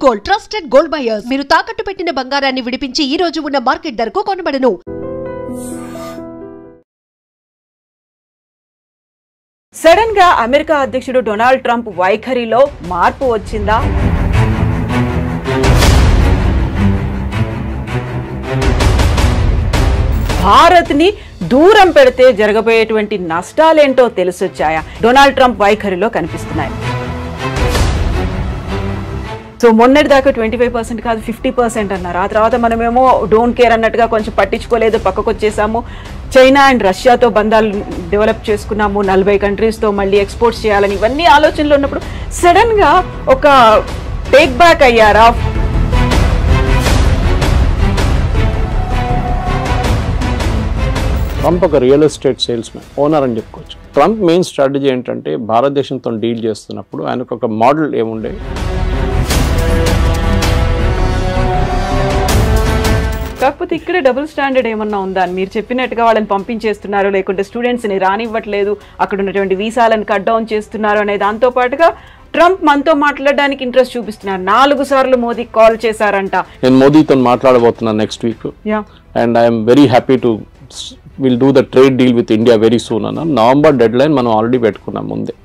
Gold trusted gold buyers మీరు తాకట్టు పెట్టిన బంగారాన్ని విడిపించి ఈ రోజు ఉన్న మార్కెట్ ధరకు కొనబడను. సడన్ గా అమెరికా అధ్యక్షుడు డొనాల్డ్ ట్రంప్ వైఖరిలో మార్పు వచ్చిందా? భారత్ ని దూరం పెడితే జరగబోయేటువంటి నష్టాలేంటో తెలిసొచ్చాయా? డొనాల్డ్ ట్రంప్ వైఖరిలో కనిపిస్తున్నాయి. సో మొన్నటి దాకా 25% కాదు 50% అన్నారు. ఆ తర్వాత మనమేమో డోంట్ కేర్ అన్నట్టుగా కొంచెం పట్టించుకోలేదు, పక్కకు వచ్చేసాము. చైనా అండ్ రష్యాతో బంధాలు డెవలప్ చేసుకున్నాము, 40 కంట్రీస్తో మళ్ళీ ఎక్స్పోర్ట్స్ చేయాలని ఇవన్నీ ఆలోచనలు ఉన్నప్పుడు సడన్గా ఒక టేక్ బ్యాక్ అయ్యారా? ట్రంప్ ఒక real estate sales man, owner అని చెప్పుకోవచ్చు. ట్రంప్ మెయిన్ స్ట్రాటజీ ఏంటంటే భారతదేశంతో డీల్ చేస్తున్నప్పుడు ఆయనకు ఒక మోడల్ ఏముండే, కాకపోతే ఇక్కడే డబుల్ స్టాండర్డ్ ఏమన్నా ఉందా? మీరు చెప్పినట్టుగా వాళ్ళని పంపించేస్తున్నారు, లేకుంటే స్టూడెంట్స్ని రానివ్వట్లేదు, అక్కడ ఉన్నటువంటి వీసాలను కట్ డౌన్ చేస్తున్నారు అనే దాంతో పాటుగా ట్రంప్ మనతో మాట్లాడడానికి ఇంట్రెస్ట్ చూపిస్తున్నారు. 4 సార్లు మోదీ కాల్ చేశారంట. నేను మోదీతో మాట్లాడబోతున్నాను next week and I'm very happy to will do the trade deal with India very soon అన్న. నవంబర్ డెడ్ లైన్ మనం ఆల్రెడీ పెట్టుకున్నాం ముందే.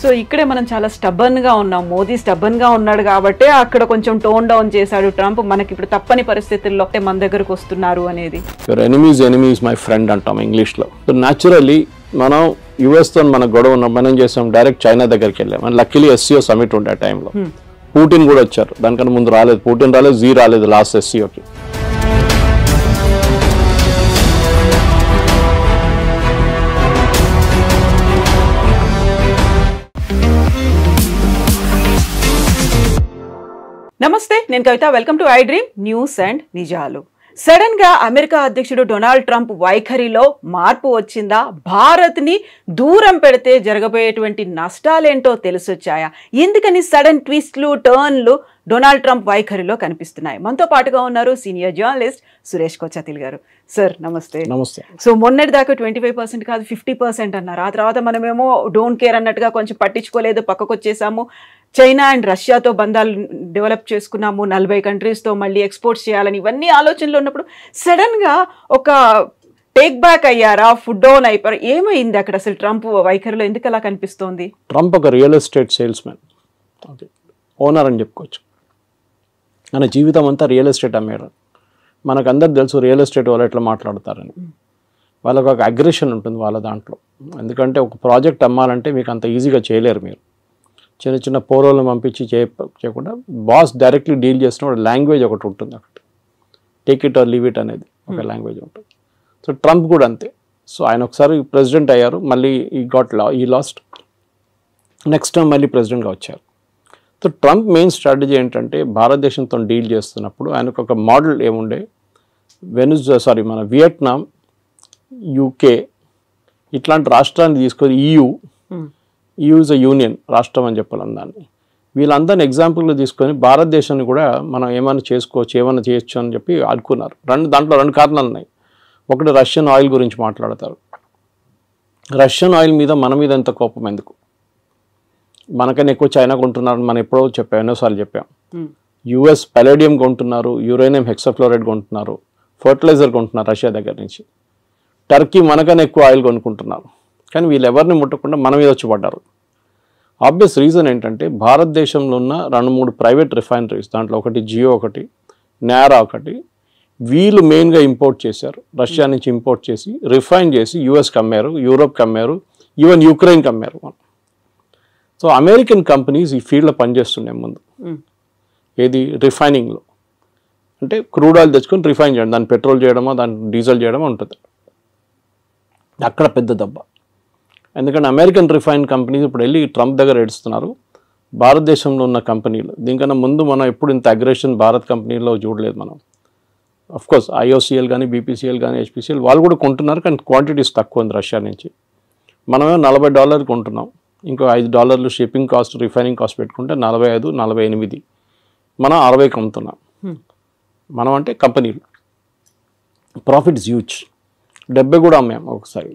సో ఇక్కడే మనం చాలా స్టబ్బన్గా ఉన్నాం. మోదీ స్టబ్బన్గా ఉన్నాడు కాబట్టి అక్కడ కొంచెం టోన్ డౌన్ చేశాడు ట్రంప్. మనకి ఇప్పుడు తప్పని పరిస్థితుల్లో మన దగ్గరకు వస్తున్నారు అనేది. Your enemy is my friend అంటాం ఇంగ్లీష్లో. సో న్యాచురల్లీ మనం యుఎస్తో మన గొడవ ఉన్నాం, మనం చేసాం డైరెక్ట్ చైనా దగ్గరికి వెళ్ళాం. అండ్ లక్కీలీ SCO సమిట్ ఉండే ఆ టైంలో పుటిన్ కూడా వచ్చారు. దానికన్నా ముందు రాలేదు, పుటిన్ రాలేదు, జీ రాలేదు లాస్ట్ SCOకి. నమస్తే, నేను Kavitha. Welcome to i Dream News and నిజాలు. సడన్ గా అమెరికా అధ్యక్షుడు డొనాల్డ్ ట్రంప్ వైఖరిలో మార్పు వచ్చిందా? భారత్ ని దూరం పెడితే జరగబోయేటువంటి నష్టాలేంటో తెలిసొచ్చాయా? ఎందుకని సడన్ ట్విస్ట్లు టర్న్లు డొనాల్డ్ ట్రంప్ వైఖరిలో కనిపిస్తున్నాయి? మనతో పాటుగా ఉన్నారు సీనియర్ జర్నలిస్ట్ సురేష్ కొచ్చాతిల్ గారు. సార్ నమస్తే. నమస్తే. సో మొన్నటి దాకా 25% కాదు 50% అన్నారు. ఆ తర్వాత మనమేమో డోంట్ కేర్ అన్నట్టుగా కొంచెం పట్టించుకోలేదు, పక్కకు వచ్చేసాము. చైనా అండ్ రష్యాతో బంధాలు డెవలప్ చేసుకున్నాము, 40 కంట్రీస్తో మళ్ళీ ఎక్స్పోర్ట్స్ చేయాలని ఇవన్నీ ఆలోచనలు ఉన్నప్పుడు సడన్గా ఒక టేక్ బ్యాక్ అయ్యారా? ఫుడ్ డౌన్ అయిపోయారు? ఏమైంది అక్కడ అసలు ట్రంప్ వైఖరిలో? ఎందుకు అలా కనిపిస్తోంది? ట్రంప్ ఒక real estate sales man, owner అని చెప్పుకోవచ్చు. మన జీవితం అంతా రియల్ ఎస్టేట్ అమ్మేయడం. మనకు అందరు తెలుసు రియల్ ఎస్టేట్ వాళ్ళు ఎట్లా మాట్లాడతారని. వాళ్ళకు ఒక అగ్రెషన్ ఉంటుంది వాళ్ళ దాంట్లో. ఎందుకంటే ఒక ప్రాజెక్ట్ అమ్మాలంటే మీకు అంత ఈజీగా చేయలేరు. మీరు చిన్న చిన్న పోరోలను పంపించి చేయకుండా బాస్ డైరెక్ట్లీ డీల్ చేసినప్పుడు లాంగ్వేజ్ ఒకటి ఉంటుంది. ఒకటి take it or leave it అనేది ఒక లాంగ్వేజ్ ఉంటుంది. సో ట్రంప్ కూడా అంతే. సో ఆయన ఒకసారి ప్రెసిడెంట్ అయ్యారు, మళ్ళీ ఈ లాస్ట్ నెక్స్ట్ టైం మళ్ళీ ప్రెసిడెంట్గా వచ్చారు. సో ట్రంప్ మెయిన్ స్ట్రాటజీ ఏంటంటే భారతదేశంతో డీల్ చేస్తున్నప్పుడు ఆయనకు ఒక మోడల్ ఏముండే, మన వియట్నాం, UK ఇట్లాంటి రాష్ట్రాన్ని తీసుకొని EU ఇస్ అ యూనియన్ రాష్ట్రం అని చెప్పాలి దాన్ని. వీళ్ళందరినీ ఎగ్జాంపుల్గా తీసుకొని భారతదేశాన్ని కూడా మనం ఏమైనా చేసుకోవచ్చు, ఏమైనా చేయొచ్చు అని చెప్పి అనుకున్నారు. దాంట్లో 2 కారణాలు ఉన్నాయి. ఒకటి రష్యన్ ఆయిల్ గురించి మాట్లాడతారు. రష్యన్ ఆయిల్ మీద మన మీద ఎంత కోపం ఎందుకు? మనకన్నా ఎక్కువ చైనా కొంటున్నారు. మనం ఎన్నోసార్లు చెప్పాం. US పలేడియం కొంటున్నారు, యురేనియం హెక్సాఫ్లోరైడ్ కొంటున్నారు, ఫర్టిలైజర్ కొంటున్నారు రష్యా దగ్గర నుంచి. టర్కీ మనకన్నా ఎక్కువ ఆయిల్ కొనుక్కుంటున్నారు. కానీ వీళ్ళు ఎవరిని ముట్టకుండా మన మీద వచ్చి పడ్డారు. ఆబ్వియస్ రీజన్ ఏంటంటే భారతదేశంలో ఉన్న 2-3 ప్రైవేట్ రిఫైనరీస్, దాంట్లో ఒకటి జియో, ఒకటి నారా, ఒకటి వీళ్ళు మెయిన్గా ఇంపోర్ట్ చేశారు. రష్యా నుంచి ఇంపోర్ట్ చేసి రిఫైన్ చేసి USకి అమ్మారు, యూరోప్కి అమ్మారు, ఈవెన్ యుక్రెయిన్కి అమ్మారు. సో అమెరికన్ కంపెనీస్ ఈ ఫీల్డ్లో పనిచేస్తున్నాయి ముందు. ఏది రిఫైనింగ్లో అంటే క్రూడ్ ఆయిల్ తెచ్చుకొని రిఫైన్ చేయడం, దాన్ని పెట్రోల్ చేయడమో దాన్ని డీజిల్ చేయడమో ఉంటుంది. అక్కడ పెద్ద దెబ్బ. ఎందుకంటే అమెరికన్ రిఫైన్ కంపెనీస్ ఇప్పుడు వెళ్ళి ట్రంప్ దగ్గర ఏడుస్తున్నారు. భారతదేశంలో ఉన్న కంపెనీలు దీనికన్నా ముందు మనం ఎప్పుడు ఇంత అగ్రెషన్ భారత్ కంపెనీలో చూడలేదు మనం. అఫ్కోర్స్ IOCL కానీ BPCL కానీ HPCL వాళ్ళు కూడా కొంటున్నారు, కానీ క్వాంటిటీస్ తక్కువ ఉంది రష్యా నుంచి. మనమే $40 కొంటున్నాం, ఇంకో $5 షిప్పింగ్ కాస్ట్, రిఫైనింగ్ కాస్ట్ పెట్టుకుంటే 45, 48 మనం 60కి అమ్ముతున్నాం. మనం అంటే కంపెనీలు ప్రాఫిట్స్ హ్యూజ్. 70 కూడా అమ్మాము ఒకసారి.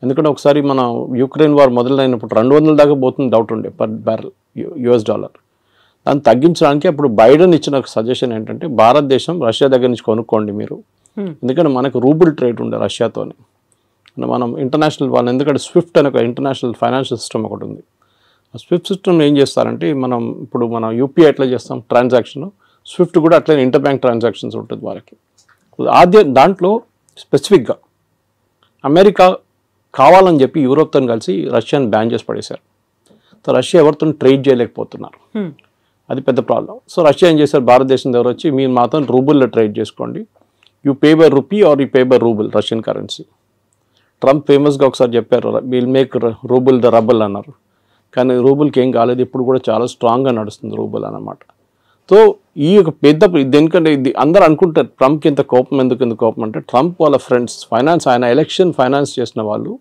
ఎందుకంటే ఒకసారి మన యుక్రెయిన్ వార్ మొదలైనప్పుడు 200 దాకా పోతుంది డౌట్ ఉండే పర్ బ్యారెల్ US డాలర్. దాన్ని తగ్గించడానికి అప్పుడు బైడెన్ ఇచ్చిన సజెషన్ ఏంటంటే భారతదేశం రష్యా దగ్గర నుంచి కొనుక్కోండి మీరు, ఎందుకంటే మనకు రూబుల్ ట్రేడ్ ఉండే రష్యాతోని. మనం ఇంటర్నేషనల్ వాళ్ళు, ఎందుకంటే స్విఫ్ట్ అనే ఒక ఇంటర్నేషనల్ ఫైనాన్షియల్ సిస్టమ్ ఒకటి ఉంది. ఆ స్విఫ్ట్ సిస్టమ్ ఏం చేస్తారంటే ఇప్పుడు మనం యూపీఐ ఎట్లా చేస్తాం ట్రాన్సాక్షన్, స్విఫ్ట్ కూడా అట్లనే ఇంటర్ బ్యాంక్ ట్రాన్సాక్షన్స్ ఉంటుంది వాళ్ళకి. దాంట్లో స్పెసిఫిక్గా అమెరికా కావాలని చెప్పి యూరోప్తో కలిసి రష్యాని బ్యాన్ చేసి పడేశారు. సో రష్యా ఎవరితో ట్రేడ్ చేయలేకపోతున్నారు, అది పెద్ద ప్రాబ్లం. సో రష్యా ఏం చేశారు, భారతదేశం దగ్గర వచ్చి మీరు మాతో రూబుల్లో ట్రేడ్ చేసుకోండి, you pay by rupee are you pay by rouble Russian currency. Trump ఫేమస్గా ఒకసారి చెప్పారు will make rouble the rubble అన్నారు, కానీ రూబుల్కి ఏం కాలేదు, ఇప్పుడు కూడా చాలా స్ట్రాంగ్గా నడుస్తుంది రూబుల్ అన్నమాట. సో ఈ యొక్క పెద్ద ఎందుకంటే ఇది అందరూ అనుకుంటారు ట్రంప్కి ఇంత కోపం ఎందుకు కోపం అంటే, ట్రంప్ వాళ్ళ ఫ్రెండ్స్ ఫైనాన్స్, ఆయన ఎలక్షన్ ఫైనాన్స్ చేసిన వాళ్ళు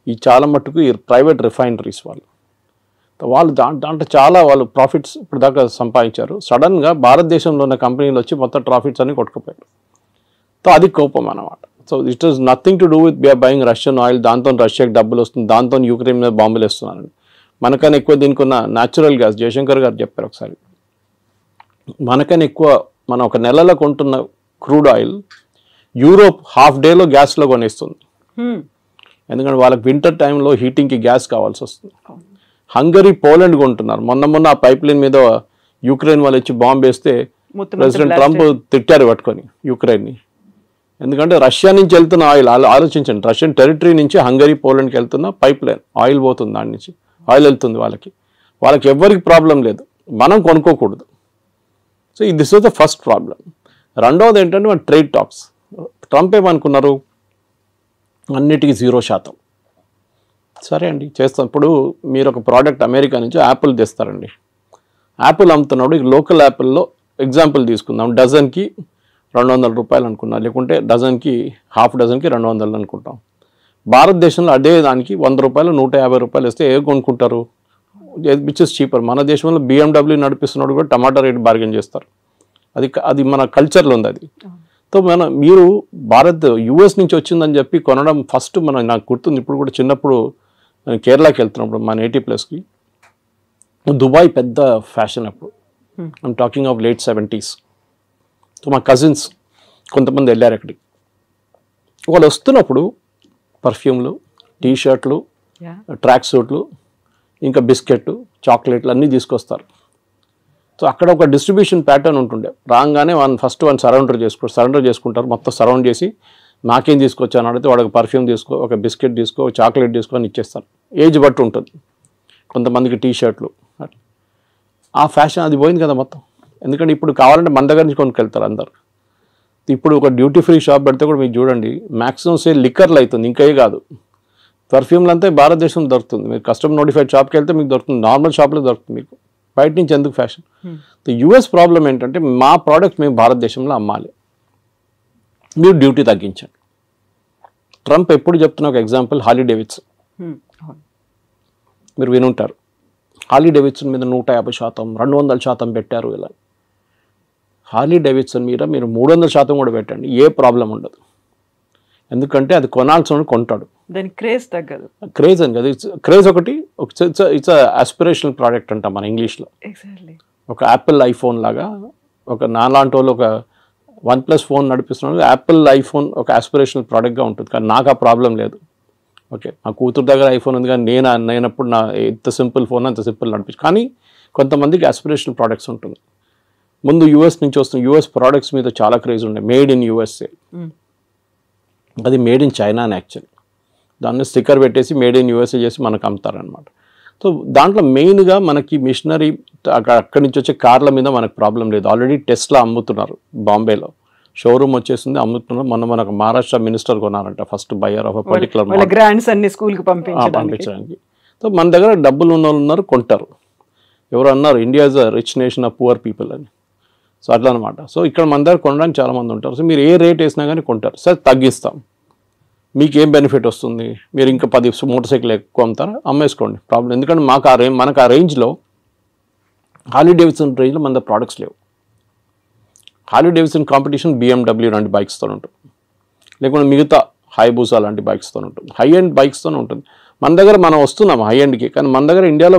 ఈ చాలా మట్టుకు ఈ ప్రైవేట్ రిఫైనరీస్ వాళ్ళు దాంట్లో చాలా వాళ్ళు ప్రాఫిట్స్ ఇప్పుడు దాకా సంపాదించారు. సడన్గా భారతదేశంలో ఉన్న కంపెనీలు వచ్చి మొత్తం ప్రాఫిట్స్ అన్ని కొట్టుకుపోయారు. సో అది కోపం అన్నమాట. So it is nothing to do with buying Russian oil, దాంతో రష్యాకి డబ్బులు వస్తుంది, దాంతో యుక్రెయిన్ మీద బాంబులు వేస్తున్నారని. మనకన్నా ఎక్కువ దీనికి ఉన్న న్యాచురల్ గ్యాస్, జయశంకర్ గారు చెప్పారు ఒకసారి, మనకన్నా ఎక్కువ మనం ఒక నెలలో కొంటున్న క్రూడ్ ఆయిల్ యూరోప్ హాఫ్ డేలో గ్యాస్లో కొనేస్తుంది. ఎందుకంటే వాళ్ళకి వింటర్ టైంలో హీటింగ్కి గ్యాస్ కావాల్సి వస్తుంది. హంగరీ, పోలాండ్ కొంటున్నారు. మొన్న ఆ పైప్ లైన్ మీద యుక్రెయిన్ వాళ్ళు వచ్చి బాంబు వేస్తే ప్రెసిడెంట్ ట్రంప్ తిట్టారు పట్టుకొని యుక్రెయిన్ని. ఎందుకంటే రష్యా నుంచి వెళ్తున్న ఆయిల్ ఆలోచించండి, రష్యన్ టెరిటరీ నుంచి హంగరీ, పోలాండ్కి వెళ్తున్న పైప్ లైన్ ఆయిల్ పోతుంది, దాని నుంచి ఆయిల్ వెళ్తుంది వాళ్ళకి ఎవరికి ప్రాబ్లం లేదు, మనం కొనుక్కోకూడదు. So this was the first problem. రెండవది ఏంటంటే మన ట్రేడ్ టాక్స్. ట్రంప్ ఏమనుకున్నారు, అన్నిటికీ 0%. సరే అండి చేస్తాం. ఇప్పుడు మీరు ఒక ప్రోడక్ట్ అమెరికా నుంచి యాపిల్ తెస్తారండి, యాపిల్ అమ్ముతున్నప్పుడు లోకల్ యాపిల్లో ఎగ్జాంపుల్ తీసుకుందాం, డజన్కి 200 రూపాయలు అనుకున్నాం, లేకుంటే డజన్కి హాఫ్ డజన్కి 200 అనుకుంటాం. భారతదేశంలో అదే దానికి 100 రూపాయలు 150 రూపాయలు ఇస్తే ఏ కొనుక్కుంటారు, విచ్ ఇస్ చీపర్. మన దేశంలో BMW నడిపిస్తున్నాడు కూడా టమాటా రేట్ బార్గెన్ చేస్తారు, అది మన కల్చర్లో ఉంది అది. సో మీరు US నుంచి వచ్చిందని చెప్పి కొనడం ఫస్ట్ నాకు గుర్తుంది, ఇప్పుడు కూడా చిన్నప్పుడు నేను కేరళకి వెళ్తున్నప్పుడు మా నేటివ్ ప్లేస్కి దుబాయ్ పెద్ద ఫ్యాషన్ అప్పుడు, I'm talking of late 70s. So మా కజిన్స్ కొంతమంది వెళ్ళారు అక్కడికి. వాళ్ళు వస్తున్నప్పుడు పర్ఫ్యూమ్లు, టీషర్ట్లు, ట్రాక్ సూట్లు, ఇంకా బిస్కెట్, చాక్లెట్లు అన్నీ తీసుకొస్తారు. సో అక్కడ ఒక డిస్ట్రిబ్యూషన్ ప్యాటర్న్ ఉంటుండే, రాగానే ఫస్ట్ సరౌండర్ చేసుకుంటారు, మొత్తం సరౌండ్ చేసి నాకేం తీసుకొచ్చాను అడిగితే వాడికి పర్ఫ్యూమ్ తీసుకో, ఒక బిస్కెట్ తీసుకో, ఒక చాక్లెట్ తీసుకో అని ఇచ్చేస్తారు. ఏజ్ బట్టి ఉంటుంది, కొంతమందికి టీషర్ట్లు. ఆ ఫ్యాషన్ అది పోయింది కదా మొత్తం. ఎందుకంటే ఇప్పుడు కావాలంటే మన దగ్గర నుంచి కొనుక్కెళ్తారు అందరు. ఇప్పుడు ఒక డ్యూటీ ఫ్రీ షాప్ పెడితే కూడా మీకు చూడండి మ్యాక్సిమం సేల్ లిక్కర్లు అవుతుంది, ఇంకే కాదు. పర్ఫ్యూమ్లు అంతా భారతదేశం దొరుకుతుంది, మీరు కస్టమర్ నోటిఫైడ్ షాప్కి వెళ్తే మీకు దొరుకుతుంది, నార్మల్ షాప్లో దొరుకుతుంది, మీకు బయట నుంచి ఎందుకు ఫ్యాషన్. US ప్రాబ్లం ఏంటంటే మా ప్రోడక్ట్ మేము భారతదేశంలో అమ్మాలి, మీరు డ్యూటీ తగ్గించండి. ట్రంప్ ఎప్పుడు చెప్తున్న ఒక ఎగ్జాంపుల్ హార్లీ డేవిడ్సన్, మీరు వినుంటారు. హార్లీ డేవిడ్సన్ మీద 150%, 200% పెట్టారు. ఇలా హార్లీ డేవిడ్సన్ మీద మీరు 300% కూడా పెట్టండి, ఏ ప్రాబ్లం ఉండదు. ఎందుకంటే అది కొనాల్సిన కొంటాడు, దాని క్రేజ్ తగ్గదు. క్రేజ్ అని కదా, క్రేజ్ ఒకటి, ఇట్స్ ఆస్పిరేషనల్ ప్రోడక్ట్ అంట మన ఇంగ్లీష్లో. ఒక యాపిల్ ఐఫోన్ లాగా, ఒక నాలాంటి వాళ్ళు ఒక OnePlus ఫోన్ నడిపిస్తున్నాడు, యాపిల్ ఐఫోన్ ఒక ఆస్పిరేషనల్ ప్రోడక్ట్గా ఉంటుంది. కానీ నాకు ఆ ప్రాబ్లం లేదు. ఓకే, మా కూతురు దగ్గర ఐఫోన్ ఉంది, కానీ నేనప్పుడు ఎంత సింపుల్ ఫోన్ అంత సింపుల్ నడిపించు. కానీ కొంతమందికి ఆస్పిరేషనల్ ప్రోడక్ట్స్ ఉంటుంది. ముందు US నుంచి వస్తున్న US ప్రోడక్ట్స్ మీద చాలా క్రేజ్ ఉండే, మేడ్ ఇన్ USA. అది మేడ్ ఇన్ చైనా అని యాక్చువల్లీ, దాన్ని స్టిక్కర్ పెట్టేసి మేడ్ ఇన్ USA చేసి మనకు అమ్ముతారనమాట. సో దాంట్లో మెయిన్గా మనకి మిషనరీ అక్కడి నుంచి వచ్చే కార్ల మీద మనకు ప్రాబ్లం లేదు. ఆల్రెడీ టెస్లా అమ్ముతున్నారు, బాంబేలో షోరూమ్ వచ్చేసింది, అమ్ముతున్నారు. మనకు మహారాష్ట్ర మినిస్టర్ కొన్నారంట first buyer of particular grands అన్ని స్కూల్కి పంపించడానికి. సో మన దగ్గర డబ్బులు ఉన్న వాళ్ళు ఉన్నారు, కొంటారు. ఎవరు అన్నారు India is a rich nation of poor people అని. సో అట్లా అనమాట. సో ఇక్కడ మన దగ్గర కొనడానికి చాలామంది ఉంటారు. సో మీరు ఏ రేట్ వేసినా కానీ కొంటారు. సరే తగ్గిస్తాం, మీకు ఏం బెనిఫిట్ వస్తుంది, మీరు ఇంకా 10 మోటార్ సైకిల్ ఎక్కువ అమ్ముతారా, అమ్మేసుకోండి, ప్రాబ్లం. ఎందుకంటే మనకు ఆ రేంజ్లో హార్లీ డేవిడ్సన్ రేంజ్లో మన దగ్గర ప్రోడక్ట్స్ లేవు. హార్లీ డేవిడ్సన్ కాంపిటీషన్ BMW లాంటి బైక్స్తో ఉంటుంది, లేకుంటే మిగతా హైబూసా లాంటి బైక్స్తో ఉంటుంది, హై ఎండ్ బైక్స్తోనే ఉంటుంది. మన దగ్గర మనం వస్తున్నాం హై ఎండ్కి, కానీ మన దగ్గర ఇండియాలో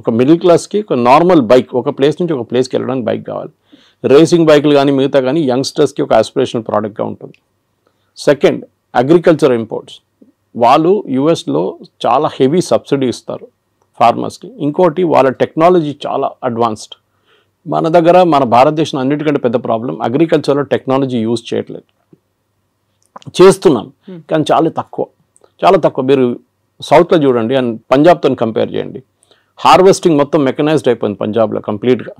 ఒక మిడిల్ క్లాస్కి ఒక నార్మల్ బైక్, ఒక ప్లేస్ నుంచి ఒక ప్లేస్కి వెళ్ళడానికి బైక్ కావాలి. రేసింగ్ బైకులు కానీ మిగతా కానీ యంగ్స్టర్స్కి ఒక ఆస్పిరేషనల్ ప్రోడక్ట్గా ఉంటుంది. Second, agriculture imports. వాళ్ళు యుఎస్లో చాలా హెవీ సబ్సిడీ ఇస్తారు ఫార్మర్స్కి. ఇంకోటి వాళ్ళ టెక్నాలజీ చాలా అడ్వాన్స్డ్. మన దగ్గర మన భారతదేశం అన్నిటికంటే పెద్ద ప్రాబ్లం అగ్రికల్చర్లో టెక్నాలజీ యూజ్ చేయట్లేదు. చేస్తున్నాం కానీ చాలా తక్కువ. మీరు సౌత్లో చూడండి అండ్ పంజాబ్తో కంపేర్ చేయండి. హార్వెస్టింగ్ మొత్తం మెకనైజ్డ్ అయిపోయింది పంజాబ్లో కంప్లీట్గా.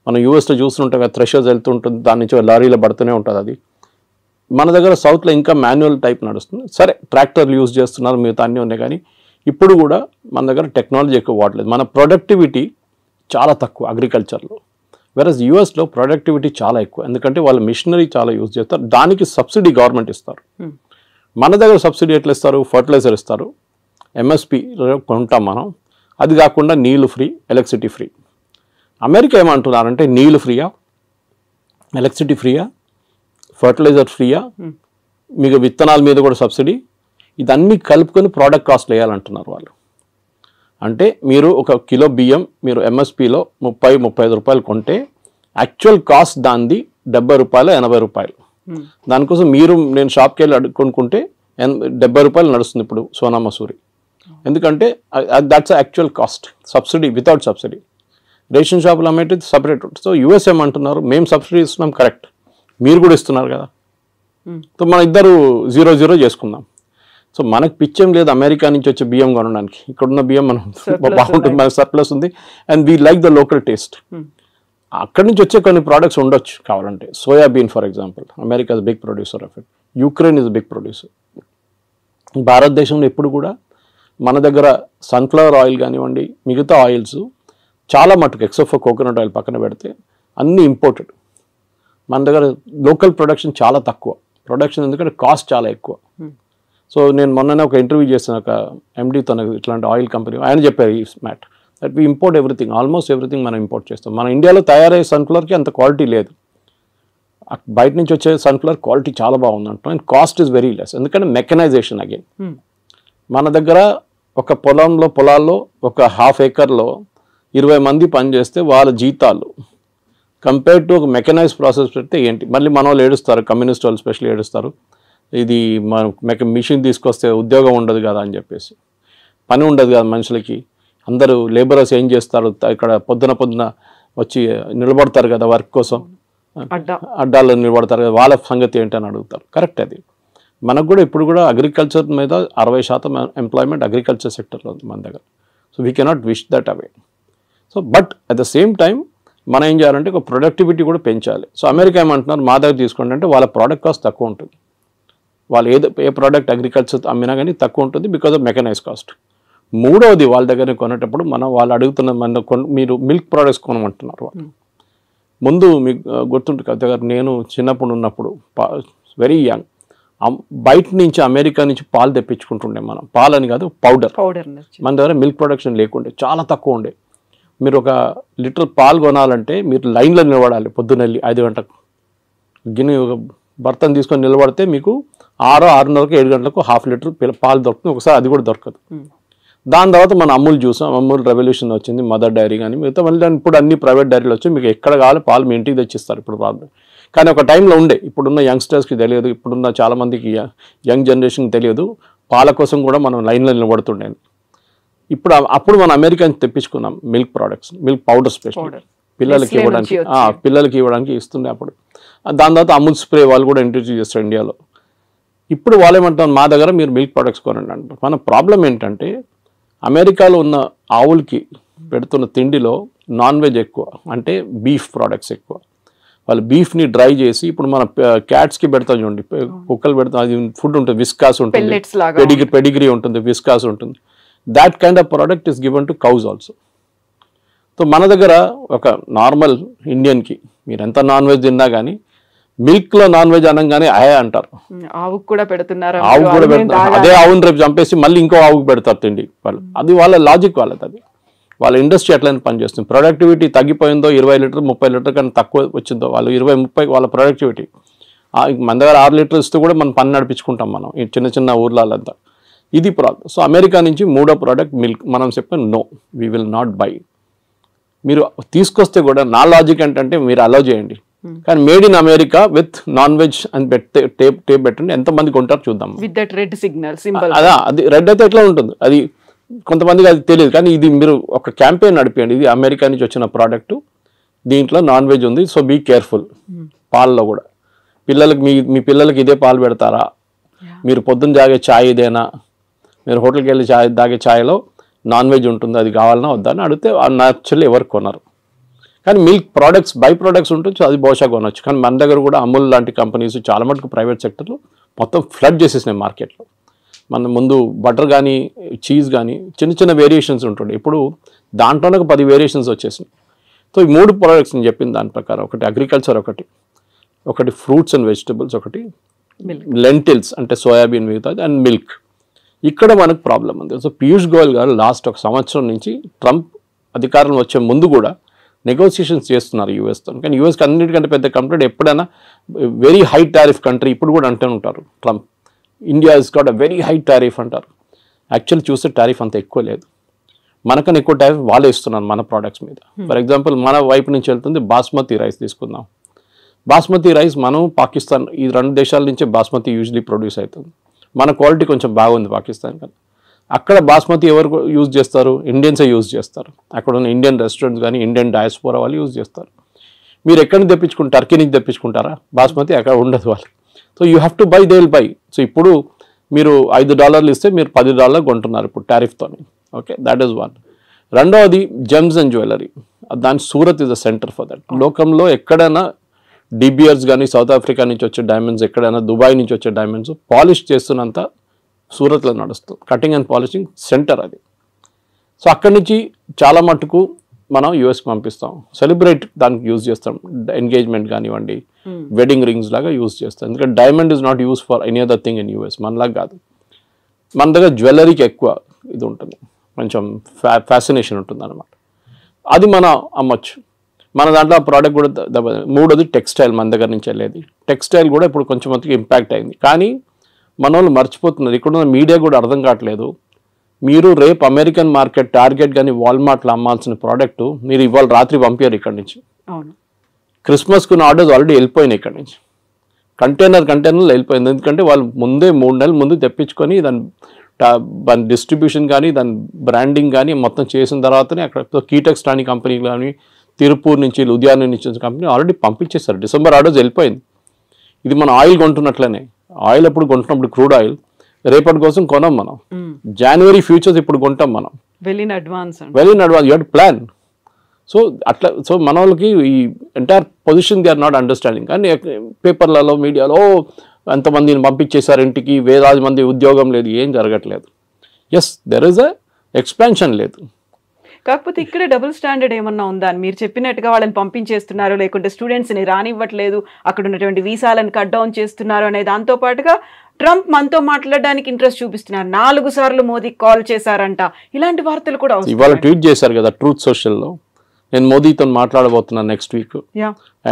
మనం యూఎస్లో చూస్తుంటే థ్రెషర్స్ వెళ్తుంటుంది, దాని నుంచి లారీలో పడుతూనే ఉంటుంది. అది మన దగ్గర సౌత్లో ఇంకా మాన్యువల్ టైప్ నడుస్తుంది. సరే ట్రాక్టర్లు యూజ్ చేస్తున్నారు, మిగతా అన్నీ ఉన్నాయి, కానీ ఇప్పుడు కూడా మన దగ్గర టెక్నాలజీ ఎక్కువ వాడలేదు. మన ప్రొడక్టివిటీ చాలా తక్కువ అగ్రికల్చర్లో. వెరస్ యూఎస్లో ప్రొడక్టివిటీ చాలా ఎక్కువ, ఎందుకంటే వాళ్ళు మిషనరీ చాలా యూజ్ చేస్తారు, దానికి సబ్సిడీ గవర్నమెంట్ ఇస్తారు. మన దగ్గర సబ్సిడీ ఎట్లా ఇస్తారు? ఫర్టిలైజర్ ఇస్తారు, ఎంఎస్పి కొంటాం మనం, అది కాకుండా నీళ్ళు ఫ్రీ, ఎలక్ట్రిసిటీ ఫ్రీ. అమెరికా ఏమంటున్నారంటే నీళ్ళు ఫ్రీయా, ఎలక్ట్రిసిటీ ఫ్రీయా, ఫర్టిలైజర్ ఫ్రీయా, మీకు విత్తనాల మీద కూడా సబ్సిడీ, ఇదన్నీ కలుపుకొని ప్రోడక్ట్ కాస్ట్ వేయాలంటున్నారు వాళ్ళు. అంటే మీరు ఒక కిలో బియ్యం మీరు ఎంఎస్పిలో 30-35 రూపాయలు కొంటే యాక్చువల్ కాస్ట్ దానిది 70 రూపాయలు 80 రూపాయలు. దానికోసం నేను షాప్కి వెళ్ళి కొనుక్కుంటే 70 రూపాయలు నడుస్తుంది ఇప్పుడు సోనా మసూరి, ఎందుకంటే that's actual cost. Subsidy without subsidy. Ration షాపులు అమ్మేది సపరేట్. సో యూఎస్ ఏమంటున్నారు, మేము సబ్సిడీ ఇస్తున్నాం, కరెక్ట్, మీరు కూడా ఇస్తున్నారు కదా, సో మన ఇద్దరు 0-0 చేసుకుందాం. సో మనకు పిచ్చేం లేదు అమెరికా నుంచి వచ్చే బియ్యం కొనడానికి. ఇక్కడున్న బియ్యం మనం బాగుంటుంది, మనకు సర్ప్లస్ ఉంది, and we like the local taste. అక్కడి నుంచి వచ్చే కొన్ని ప్రోడక్ట్స్ ఉండొచ్చు కావాలంటే. Soybean for example, America is big producer of it, Ukraine is big producer. భారతదేశంలో ఎప్పుడు కూడా మన దగ్గర సన్ఫ్లవర్ ఆయిల్ కానివ్వండి, మిగతా ఆయిల్స్ చాలా మటుకు ఎక్సెప్ట్ ఫర్ కోకోనట్ ఆయిల్ పక్కన పెడితే అన్నీ ఇంపోర్టెడ్. మన దగ్గర లోకల్ ప్రొడక్షన్ చాలా తక్కువ. ప్రొడక్షన్ ఎందుకంటే కాస్ట్ చాలా ఎక్కువ. సో నేను మొన్ననే ఒక ఇంటర్వ్యూ చేసిన ఒక ఎండీతో, ఇట్లాంటి ఆయిల్ కంపెనీ, ఆయన చెప్పారు ఈ మ్యాట్ that we import everything, almost everything మనం ఇంపోర్ట్ చేస్తాం. మన ఇండియాలో తయారయ్యే సన్ఫ్లవర్కి అంత క్వాలిటీ లేదు, బయట నుంచి వచ్చే సన్ఫ్లవర్ క్వాలిటీ చాలా బాగుంది అంటాం, and cost is very less, ఎందుకంటే మెకనైజేషన్ అగైన్. మన దగ్గర ఒక పొలాల్లో ఒక 1/2 acre 20 మంది పనిచేస్తే వాళ్ళ జీతాలు కంపేర్ టు ఒక మెకనైజ్ ప్రాసెస్ పెడితే ఏంటి. మళ్ళీ మన వాళ్ళు ఏడుస్తారు, కమ్యూనిస్ట్ వాళ్ళు స్పెషల్లీ ఏడుస్తారు, ఇది మిషన్ తీసుకొస్తే ఉద్యోగం ఉండదు కదా అని చెప్పేసి. పని ఉండదు కదా మనుషులకి, అందరూ లేబరర్స్ ఏం చేస్తారు, ఇక్కడ పొద్దున వచ్చి నిలబడతారు కదా వర్క్ కోసం, అడ్డాల్లో నిలబడతారు కదా, వాళ్ళ సంగతి ఏంటని అడుగుతారు. కరెక్ట్, అది మనకు కూడా ఇప్పుడు కూడా అగ్రికల్చర్ మీద 60% ఎంప్లాయ్మెంట్ అగ్రికల్చర్ సెక్టర్లో ఉంది మన దగ్గర. So we cannot wish that away. So but at the same time మనం ఏం చేయాలంటే ఒక ప్రొడక్టివిటీ కూడా పెంచాలి. సో అమెరికా ఏమంటున్నారు, మా దగ్గర తీసుకోండి అంటే వాళ్ళ ప్రోడక్ట్ కాస్ట్ తక్కువ ఉంటుంది. వాళ్ళు ఏ ప్రోడక్ట్ అగ్రికల్చర్ అమ్మినా కానీ తక్కువ ఉంటుంది బికాజ్ ఆఫ్ మెకనైజ్ కాస్ట్. మూడవది వాళ్ళ దగ్గర కొనేటప్పుడు వాళ్ళు అడుగుతున్న మీరు మిల్క్ ప్రోడక్ట్స్ కొనమంటున్నారు వాళ్ళు. ముందు మీకు గుర్తుంటుంది కదా, నేను చిన్నప్పుడు ఉన్నప్పుడు వెరీ యంగ్, బయట నుంచి అమెరికా నుంచి పాలు తెప్పించుకుంటుండే మనం. పాలని కాదు, పౌడర్. మన దగ్గర మిల్క్ ప్రొడక్షన్ లేకుండే, చాలా తక్కువ ఉండే. మీరు ఒక లీటర్ పాలు కొనాలంటే మీరు లైన్లో నిలబడాలి, పొద్దున్నెళ్ళి 5 గంటలకు గిన్నె ఒక బర్తన్ తీసుకొని నిలబడితే మీకు 6:30 7 గంటలకు 1/2 లీటర్ పాలు దొరుకుతుంది. ఒకసారి అది కూడా దొరకదు. దాని తర్వాత మనం అమూల్ చూసాం, అమూల్ రెవల్యూషన్ వచ్చింది, మదర్ డైరీ కానీ మిగతా. మళ్ళీ ఇప్పుడు అన్ని ప్రైవేట్ డైరీలు వచ్చి మీకు ఎక్కడ కావాలి పాలు మీ ఇంటికి తెచ్చిస్తారు ఇప్పుడు ప్రాబ్లం. కానీ ఒక టైంలో ఉండే, ఇప్పుడున్న యంగ్స్టర్స్కి తెలియదు, ఇప్పుడున్న చాలామందికి యంగ్ జనరేషన్కి తెలియదు, పాల కోసం కూడా మనం లైన్లో నిలబడుతుండే. అప్పుడు మనం అమెరికా నుంచి తెప్పించుకున్నాం milk products, milk powder special పిల్లలకి ఇవ్వడానికి ఇస్తుండే అప్పుడు. దాని తర్వాత అమూల్ స్ప్రే వాళ్ళు కూడా ఇంట్రడ్యూస్ చేస్తారు ఇండియాలో. ఇప్పుడు వాళ్ళు ఏమంటారు, మా దగ్గర మీరు మిల్క్ ప్రోడక్ట్స్ కొనండి అంటారు. మన ప్రాబ్లం ఏంటంటే అమెరికాలో ఉన్న ఆవులకి పెడుతున్న తిండిలో నాన్ వెజ్ ఎక్కువ, అంటే బీఫ్ ప్రోడక్ట్స్ ఎక్కువ. వాళ్ళు బీఫ్ని డ్రై చేసి, ఇప్పుడు మన క్యాట్స్కి పెడతాం చూడండి, కుక్కలు పెడతాం, అది ఫుడ్ ఉంటుంది, విస్కాస్ ఉంటుంది, పెడిగ్రీ ఉంటుంది, విస్కాస్ ఉంటుంది. That kind of product is given to cows also. So మన దగ్గర ఒక నార్మల్ ఇండియన్కి మీరు ఎంత నాన్ వెజ్ తిన్నా కానీ మిల్క్లో నాన్ వెజ్ అనగానే అంటారు, ఆవుకు కూడా పెడుతున్నారు, అదే ఆవుని రేపు చంపేసి మళ్ళీ ఇంకో ఆవుకు పెడతారు తిండి వాళ్ళు. అది వాళ్ళ లాజిక్ వాళ్ళది, అది వాళ్ళ ఇండస్ట్రీ ఎట్లయినా పనిచేస్తుంది. ప్రొడక్టివిటీ తగ్గిపోయిందో 20 లీటర్ 30 లీటర్ కన్నా తక్కువ వచ్చిందో, వాళ్ళు 20-30 వాళ్ళ ప్రొడక్టివిటీ. మన దగ్గర 6 లీటర్లు ఇస్తే కూడా మనం పని నడిపించుకుంటాం మనం ఈ చిన్న చిన్న ఊర్లంతా. ఇది ప్రాబ్లం. సో అమెరికా నుంచి మూడో ప్రోడక్ట్ మిల్క్. మనం చెప్పాం no, we will not buy. మీరు తీసుకొస్తే కూడా నా లాజిక్ ఏంటంటే మీరు అలౌ చేయండి, కానీ made in America with non veg అని టేప్ పెట్టండి. ఎంతమంది కొంటారు చూద్దాం. With that red signal symbol. అదా, అది రెడ్ అయితే ఎట్లా ఉంటుంది, అది కొంతమందికి అది తెలియదు. కానీ ఇది మీరు ఒక క్యాంపెయిన్ నడిపేయండి, ఇది అమెరికా నుంచి వచ్చిన ప్రోడక్ట్, దీంట్లో నాన్ వెజ్ ఉంది, సో బీ కేర్ఫుల్. పాలలో కూడా పిల్లలకి మీ పిల్లలకి ఇదే పాలు పెడతారా, మీరు పొద్దున్న తాగే ఛాయ్ ఇదేనా, మీరు హోటల్కి వెళ్ళి తాగే ఛాయ్లో నాన్ వెజ్ ఉంటుంది, అది కావాలన్నా వద్దా అని అడిగితే యాక్చువల్లీ ఎవరు కొనరు. కానీ మిల్క్ ప్రోడక్ట్స్ బై ప్రోడక్ట్స్ ఉంటుంది, అది బహుశా కొనవచ్చు. కానీ మన దగ్గర కూడా అమూల్ లాంటి కంపెనీస్ చాలా మటుకు ప్రైవేట్ సెక్టర్లో మొత్తం ఫ్లడ్ చేసేసినాయి మార్కెట్లో. మన ముందు బటర్ కానీ చీజ్ కానీ చిన్న చిన్న వేరియేషన్స్ ఉంటుండే, ఇప్పుడు దాంట్లోనే ఒక 10 వేరియేషన్స్ వచ్చేసినాయి. సో ఈ 3 ప్రోడక్ట్స్ నేను చెప్పిన దాని ప్రకారం, ఒకటి అగ్రికల్చర్, ఒకటి ఫ్రూట్స్ అండ్ వెజిటబుల్స్, ఒకటి లెంటిల్స్ అంటే సోయాబీన్ మిగతాది, అండ్ మిల్క్. ఇక్కడ మనకు ప్రాబ్లం ఉంది. సో పీయూష్ గోయల్ గారు లాస్ట్ 1 సంవత్సరం నుంచి ట్రంప్ అధికారంలో వచ్చే ముందు కూడా నెగోసియేషన్స్ చేస్తున్నారు యూఎస్తో. కానీ యూఎస్కి అన్నిటికంటే పెద్ద కంట్రీ, ఎప్పుడైనా వెరీ హై టారిఫ్ కంట్రీ, ఇప్పుడు కూడా అంటూ ఉంటారు Trump, India is got a very high tariff అంటారు. యాక్చువల్లీ చూస్తే టారిఫ్ అంత ఎక్కువ లేదు, మనకన్నా ఎక్కువ టారిఫ్ వాళ్ళే ఇస్తున్నారు మన ప్రోడక్ట్స్ మీద. ఫర్ ఎగ్జాంపుల్ మన వైపు నుంచి వెళ్తుంది బాస్మతి రైస్ తీసుకుందాం. బాస్మతి రైస్ మనం పాకిస్తాన్, ఈ 2 దేశాల నుంచే బాస్మతి యూజువలీ ప్రొడ్యూస్ అవుతుంది. మన క్వాలిటీ కొంచెం బాగుంది పాకిస్తాన్ కన్నా. అక్కడ బాస్మతి ఎవరు యూజ్ చేస్తారు, ఇండియన్సే యూజ్ చేస్తారు. అక్కడ ఉన్న ఇండియన్ రెస్టారెంట్స్ కానీ ఇండియన్ డయాస్పోరా వాళ్ళు యూజ్ చేస్తారు. మీరు ఎక్కడి నుంచి తెప్పించుకుంటారు, టర్కీ నుంచి తెప్పించుకుంటారా బాస్మతి, అక్కడ ఉండదు వాళ్ళు. So you have to buy, they will buy. So ఇప్పుడు మీరు $5 ఇస్తే మీరు $10 కొంటున్నారు ఇప్పుడు టారిఫ్తో. Okay, that is one. రెండవది జెమ్స్ అండ్ జ్యువెలరీ. దాని Surat is the centre for that. లోకంలో ఎక్కడైనా డిబియర్స్ కానీ సౌత్ ఆఫ్రికా నుంచి వచ్చే డైమండ్స్, ఎక్కడైనా దుబాయ్ నుంచి వచ్చే డైమండ్స్ పాలిష్ చేస్తున్నంత సూరత్లో నడుస్తుంది. కటింగ్ అండ్ పాలిషింగ్ సెంటర్ అది. సో అక్కడి నుంచి చాలా మటుకు మనం యూఎస్కి పంపిస్తాం, సెలబ్రేట్ దానికి యూజ్ చేస్తాం, ఎంగేజ్మెంట్ కానివ్వండి, వెడ్డింగ్ రింగ్స్ లాగా యూజ్ చేస్తాం. ఎందుకంటే diamond is not use for any other thing in US, మనలాగా కాదు. మన దగ్గర జ్యువెలరీకి ఎక్కువ ఇది ఉంటుంది, కొంచెం ఫ్యాసినేషన్ ఉంటుంది అనమాట. అది మనం అమ్మొచ్చు. మన దాంట్లో ఆ ప్రోడక్ట్ కూడా మూడోది టెక్స్టైల్, మన దగ్గర నుంచి వెళ్ళేది టెక్స్టైల్ కూడా ఇప్పుడు కొంచెం మందికి ఇంపాక్ట్ అయింది. కానీ మన వాళ్ళు మర్చిపోతున్నారు, ఇక్కడ ఉన్న మీడియా కూడా అర్థం కావట్లేదు. మీరు రేపు అమెరికన్ మార్కెట్, టార్గెట్ కానీ వాల్మార్ట్లో అమ్మాల్సిన ప్రోడక్ట్ మీరు ఇవాళ రాత్రి పంపారు ఇక్కడి నుంచి. క్రిస్మస్కున్న ఆర్డర్స్ ఆల్రెడీ వెళ్ళిపోయినాయి ఇక్కడి నుంచి, కంటైనర్లు వెళ్ళిపోయింది. ఎందుకంటే వాళ్ళు ముందే 3 నెలల ముందు తెప్పించుకొని దాని డిస్ట్రిబ్యూషన్ కానీ దాని బ్రాండింగ్ కానీ మొత్తం చేసిన తర్వాతనే అక్కడ కీటెక్స్ లాంటి కంపెనీ కానీ తిరుపూర్ నుంచి లుధియానా నుంచి కంపెనీ ఆల్రెడీ పంపించేస్తారు. డిసెంబర్ ఆర్డర్స్ వెళ్ళిపోయింది. ఇది మనం ఆయిల్ కొంటున్నట్లనే, ఆయిల్ ఎప్పుడు కొంటున్నప్పుడు క్రూడ్ ఆయిల్ రేపటి కోసం కొనం మనం, జనవరి ఫ్యూచర్స్ ఇప్పుడు కొంటాం మనం, well in advance you have to plan. So అట్లా, సో మన వాళ్ళకి ఈ entire position they are not understanding. కానీ పేపర్లలో మీడియాలో ఎంతమందిని పంపించేశారు ఇంటికి, వేలాది మంది ఉద్యోగం లేదు, ఏం జరగట్లేదు. Yes, there is a expansion లేదు. కాకపోతే ఇక్కడే డబుల్ స్టాండర్డ్ ఏమన్నా ఉందా అని మీరు చెప్పినట్టుగా వాళ్ళని పంపించేస్తున్నారు, లేకుంటే స్టూడెంట్స్ని రానివ్వట్లేదు, అక్కడ ఉన్నటువంటి వీసాలను కట్ డౌన్ చేస్తున్నారు అనే దాంతో పాటుగా ట్రంప్ మనతో మాట్లాడడానికి ఇంట్రెస్ట్ చూపిస్తున్నారు. 4 సార్లు మోదీకి కాల్ చేశారంట, ఇలాంటి వార్తలు కూడా ఇవాళ ట్వీట్ చేశారు కదా ట్రూత్ సోషల్లో, నేను మోదీతో మాట్లాడబోతున్నాను next week,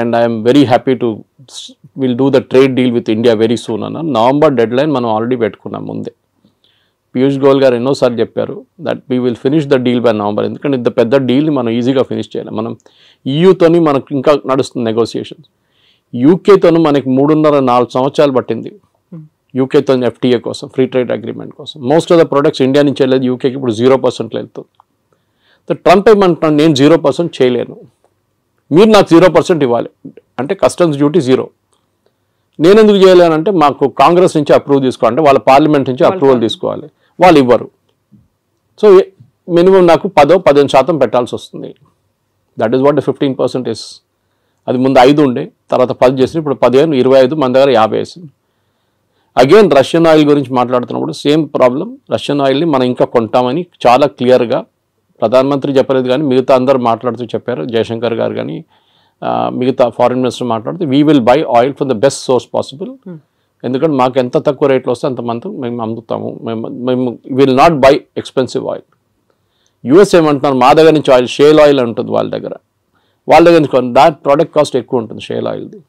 and I'm very happy to will do the trade deal with India very soon అన్న. నవంబర్ డెడ్ లైన్ మనం ఆల్రెడీ పెట్టుకున్నాం ముందే. పీయూష్ గోయల్ గారు ఎన్నోసార్లు చెప్పారు that we will finish the deal by November. ఎందుకంటే ఇంత పెద్ద డీల్ని మనం ఈజీగా ఫినిష్ చేయాలి. మనం ఈయూతోని మనకు ఇంకా నడుస్తుంది నెగోసియేషన్స్. యూకేతోను మనకి 3.5-4 సంవత్సరాలు పట్టింది యూకేతో ఎఫ్టీఏ కోసం, ఫ్రీ ట్రేడ్ అగ్రిమెంట్ కోసం. Most of the products India నుంచి వెళ్ళేది యూకేకి ఇప్పుడు 0% వెళ్తుంది. ట్రంప్ ఏమంటున్నాను, నేను 0% చేయలేను, మీరు నాకు 0% ఇవ్వాలి అంటే కస్టమ్స్ డ్యూటీ 0. నేను ఎందుకు చేయలేనంటే మాకు కాంగ్రెస్ నుంచి అప్రూవ్ తీసుకోవాలంటే వాళ్ళ పార్లమెంట్ నుంచి అప్రూవల్ తీసుకోవాలి, వాళ్ళు ఇవ్వరు. సో మినిమం నాకు 10-15% పెట్టాల్సి వస్తుంది. That is what 15% is. అది ముందు 5 ఉండే, తర్వాత 10 చేసి ఇప్పుడు 15, 25, మన దగ్గర 50 వేసింది. అగైన్ రష్యన్ ఆయిల్ గురించి మాట్లాడుతున్నప్పుడు సేమ్ ప్రాబ్లం. రష్యన్ ఆయిల్ని మనం ఇంకా కొంటామని చాలా క్లియర్గా ప్రధానమంత్రి చెప్పలేదు, కానీ మిగతా అందరూ మాట్లాడుతూ చెప్పారు. జయశంకర్ గారు కానీ మిగతా ఫారిన్ మినిస్టర్ మాట్లాడుతూ we will buy oil from the best source possible. ఎందుకంటే మాకు ఎంత తక్కువ రేట్లో వస్తే అంతమంది మేము అమ్ముతాము. మేము will not by expensive oil. US ఏమంటున్నారు, మా దగ్గర నుంచి ఆయిల్, షేల్ ఆయిల్ ఉంటుంది వాళ్ళ దగ్గర నుంచి దాట్ ప్రోడక్ట్ కాస్ట్ ఎక్కువ ఉంటుంది షేల్ ఆయిల్ది.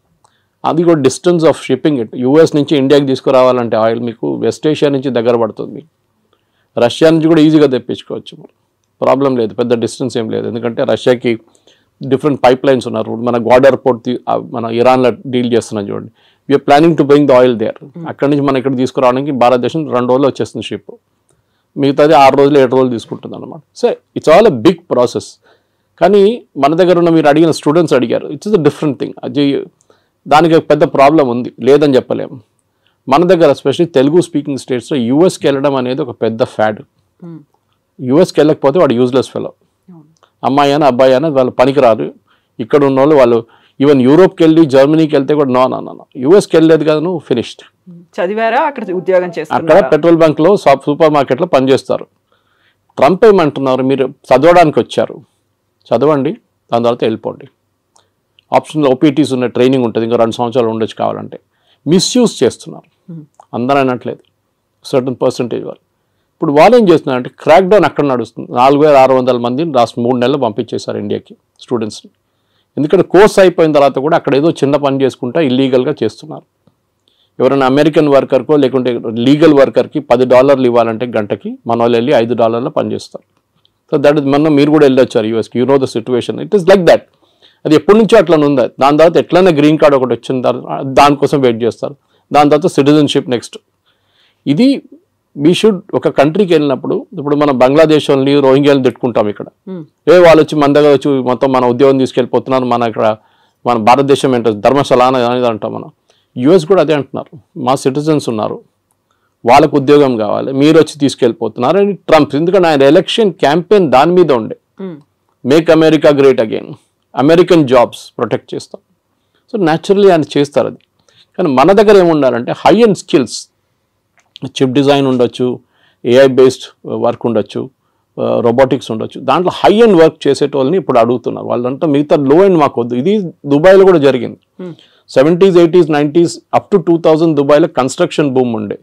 అది కూడా distance of shipping it. US నుంచి ఇండియాకి తీసుకురావాలంటే ఆయిల్ మీకు వెస్ట్ ఏషియా నుంచి దగ్గర పడుతుంది. రష్యా నుంచి కూడా ఈజీగా తెప్పించుకోవచ్చు, ప్రాబ్లం లేదు, పెద్ద డిస్టెన్స్ ఏం లేదు. ఎందుకంటే రష్యాకి డిఫరెంట్ పైప్ లైన్స్ ఉన్నారు. మన గ్వాడర్ పోర్ట్ మన ఇరాన్లో డీల్ చేస్తున్నాం చూడండి. We're planning to bring the oil there. అక్కడి నుంచి మనం ఇక్కడ తీసుకురావడానికి భారతదేశం 2 రోజులు వచ్చేస్తుంది షిప్, మిగతాది 6 రోజులు 7 రోజులు తీసుకుంటుంది అనమాట. So it's all a big process. కానీ మన దగ్గర ఉన్న మీరు అడిగిన స్టూడెంట్స్ అడిగారు, ఇట్స్ అ డిఫరెంట్ థింగ్. అది దానికి పెద్ద ప్రాబ్లం ఉంది, లేదని చెప్పలేము. మన దగ్గర ఎస్పెషల్లీ తెలుగు స్పీకింగ్ స్టేట్స్లో యూఎస్కి వెళ్ళడం అనేది ఒక పెద్ద ఫ్యాడ్. యూఎస్కి వెళ్ళకపోతే వాడు యూజ్లెస్ ఫెలో. అమ్మాయి అని అబ్బాయి అని వాళ్ళు పనికిరారు. ఇక్కడ ఉన్న వాళ్ళు ఈవెన్ యూరోప్కి వెళ్ళి జర్మనీకి వెళ్తే కూడా నో యూఎస్కి వెళ్ళలేదు కదా నువ్వు ఫినిష్డ్. చదివారా, అక్కడ ఉద్యోగం చేస్తారు, అక్కడ పెట్రోల్ బంక్లో సూపర్ మార్కెట్లో పనిచేస్తారు. ట్రంప్ ఏమంటున్నారు, మీరు చదవడానికి వచ్చారు, చదవండి, దాని తర్వాత వెళ్ళిపోండి. ఆప్షన్లో ఓపీటీస్ ఉన్న ట్రైనింగ్ ఉంటుంది, ఇంకా 2 సంవత్సరాలు ఉండొచ్చు కావాలంటే. మిస్యూజ్ చేస్తున్నారు, అందరూ అనట్లేదు, సర్టన్ పర్సంటేజ్ వాళ్ళు. ఇప్పుడు వాళ్ళు ఏం చేస్తున్నారంటే క్రాక్ డౌన్ అక్కడ నడుస్తుంది. 4600 మందిని లాస్ట్ 3 నెలలు పంపించేశారు ఇండియాకి స్టూడెంట్స్ని. ఎందుకంటే కోర్స్ అయిపోయిన తర్వాత కూడా అక్కడ ఏదో చిన్న పని చేసుకుంటా ఇల్లీగల్గా చేస్తున్నారు. ఎవరైనా అమెరికన్ వర్కర్కో లేకుంటే లీగల్ వర్కర్కి $10 ఇవ్వాలంటే గంటకి, మన వాళ్ళు వెళ్ళి $5 పనిచేస్తారు. సో దట్ ఇస్ మొన్న మీరు కూడా వెళ్ళొచ్చారు యూఎస్కి, you know the situation. It is like that. అది ఎప్పటి నుంచో అట్లా ఉంది. దాని తర్వాత ఎట్లయినా గ్రీన్ కార్డ్ ఒకటి వచ్చిన తర్వాత దానికోసం వెయిట్ చేస్తారు. దాని తర్వాత సిటిజన్షిప్ నెక్స్ట్. ఇది వీ షుడ్ ఒక కంట్రీకి వెళ్ళినప్పుడు, ఇప్పుడు మనం బంగ్లాదేశ్ వాళ్ళని రోహింగ్యాలను తిట్టుకుంటాం ఇక్కడ, వాళ్ళు వచ్చి మన దగ్గర వచ్చి మొత్తం మన ఉద్యోగం తీసుకెళ్ళిపోతున్నారు, మన ఇక్కడ మన భారతదేశం ఏంటో ధర్మశాల అనేది అంటాం మనం. యూఎస్ కూడా అదే అంటున్నారు, మా సిటిజన్స్ ఉన్నారు, వాళ్ళకు ఉద్యోగం కావాలి, మీరు వచ్చి తీసుకెళ్ళిపోతున్నారు అని ట్రంప్. ఎందుకంటే ఆయన ఎలక్షన్ క్యాంపెయిన్ దాని మీద ఉండే, make America great again, American jobs protect చేస్తాం. సో న్యాచురల్లీ ఆయన చేస్తారు అది. కానీ మన దగ్గర ఏముండాలంటే high end skills, chip design ఉండొచ్చు, ఏఐ బేస్డ్ వర్క్ ఉండొచ్చు, రోబోటిక్స్ ఉండొచ్చు, దాంట్లో హై అండ్ వర్క్ చేసేటోళ్ళని ఇప్పుడు అడుగుతున్నారు. వాళ్ళంతా మిగతా లో అండ్ మాకు వద్దు. ఇది దుబాయ్లో కూడా జరిగింది. 70s, 80s, 90s up to 2000 దుబాయ్లో కన్స్ట్రక్షన్ బూమ్ ఉండే.